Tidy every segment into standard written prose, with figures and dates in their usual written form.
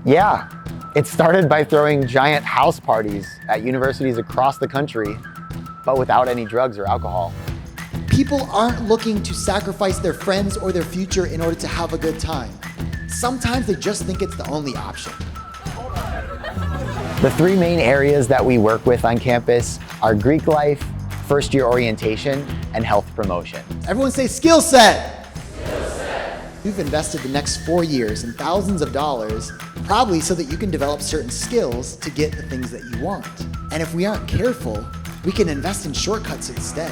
Yeah, it started by throwing giant house parties at universities across the country, but without any drugs or alcohol. People aren't looking to sacrifice their friends or their future in order to have a good time. Sometimes they just think it's the only option. The three main areas that we work with on campus are Greek life, first-year orientation, and health promotion. Everyone say skill set. Skill set. We've invested the next 4 years in thousands of dollars, probably so that you can develop certain skills to get the things that you want. And if we aren't careful, we can invest in shortcuts instead.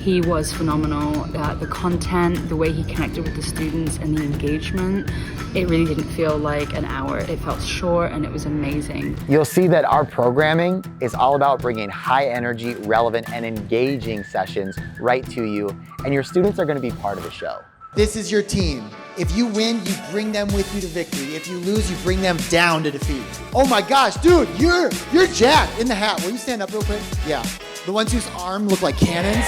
He was phenomenal. The content, the way he connected with the students, and the engagement, it really didn't feel like an hour. It felt short, and it was amazing. You'll see that our programming is all about bringing high energy, relevant, and engaging sessions right to you, and your students are going to be part of the show. This is your team. If you win, you bring them with you to victory. If you lose, you bring them down to defeat. Oh my gosh, dude, you're jacked in the hat. Will you stand up real quick? Yeah. The ones whose arm look like cannons.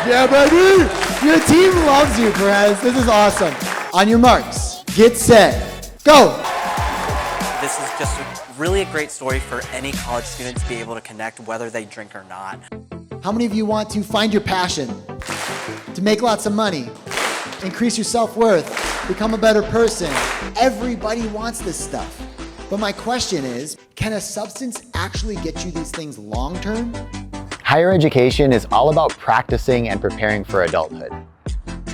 Yeah, buddy. Your team loves you, Perez. This is awesome. On your marks, get set, go. This is just really a great story for any college student to be able to connect whether they drink or not. How many of you want to find your passion, to make lots of money, increase your self-worth, become a better person? Everybody wants this stuff. But my question is, can a substance actually get you these things long-term? Higher education is all about practicing and preparing for adulthood.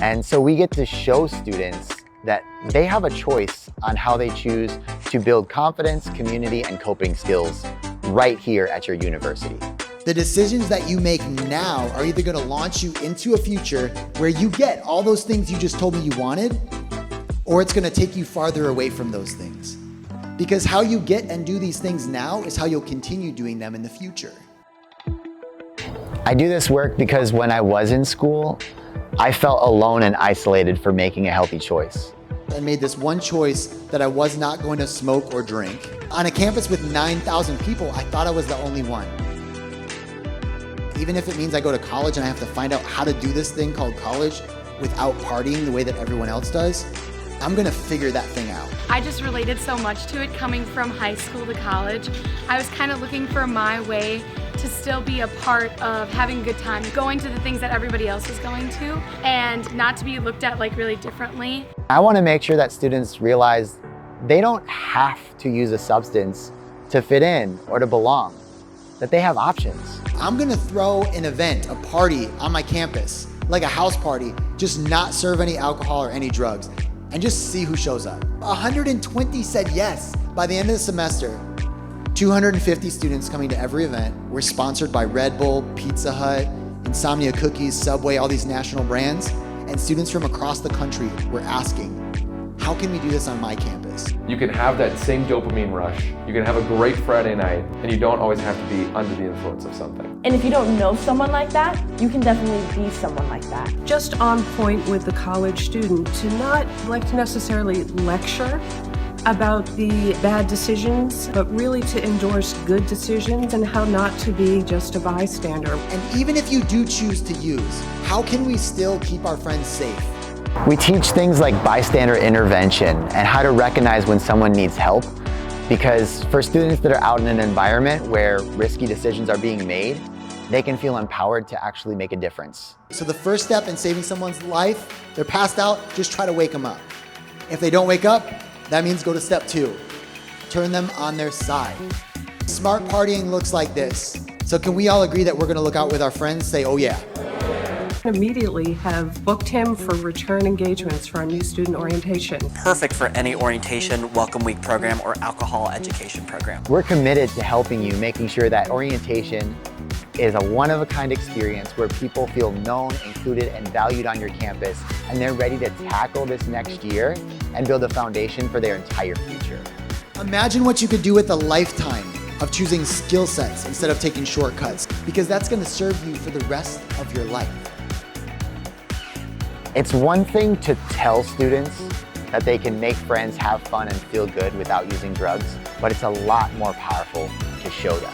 And so we get to show students that they have a choice on how they choose to build confidence, community, and coping skills right here at your university. The decisions that you make now are either going to launch you into a future where you get all those things you just told me you wanted, or it's going to take you farther away from those things. Because how you get and do these things now is how you'll continue doing them in the future. I do this work because when I was in school, I felt alone and isolated for making a healthy choice. I made this one choice that I was not going to smoke or drink. On a campus with 9,000 people, I thought I was the only one. Even if it means I go to college and I have to find out how to do this thing called college without partying the way that everyone else does, I'm gonna figure that thing out. I just related so much to it coming from high school to college. I was kind of looking for my way to still be a part of having a good time, going to the things that everybody else is going to, and not to be looked at like really differently. I want to make sure that students realize they don't have to use a substance to fit in or to belong, that they have options. I'm gonna throw an event, a party on my campus, like a house party, just not serve any alcohol or any drugs, and just see who shows up. 120 said yes by the end of the semester. 250 students coming to every event. We're sponsored by Red Bull, Pizza Hut, Insomnia Cookies, Subway, all these national brands. And students from across the country were asking, how can we do this on my campus? You can have that same dopamine rush. You can have a great Friday night, and you don't always have to be under the influence of something. And if you don't know someone like that, you can definitely be someone like that. Just on point with the college student, to not like to necessarily lecture about the bad decisions, but really to endorse good decisions and how not to be just a bystander. And even if you do choose to use, how can we still keep our friends safe? We teach things like bystander intervention and how to recognize when someone needs help, because for students that are out in an environment where risky decisions are being made, they can feel empowered to actually make a difference. So the first step in saving someone's life, they're passed out, just try to wake them up. If they don't wake up, that means go to step 2. Turn them on their side. Smart partying looks like this. So can we all agree that we're gonna look out with our friends, say, oh yeah? Immediately have booked him for return engagements for our new student orientation. Perfect for any orientation, welcome week program, or alcohol education program. We're committed to helping you, making sure that orientation is a one-of-a-kind experience where people feel known, included, and valued on your campus, and they're ready to tackle this next year and build a foundation for their entire future. Imagine what you could do with a lifetime of choosing skill sets instead of taking shortcuts, because that's gonna serve you for the rest of your life. It's one thing to tell students that they can make friends, have fun, and feel good without using drugs, but it's a lot more powerful to show them.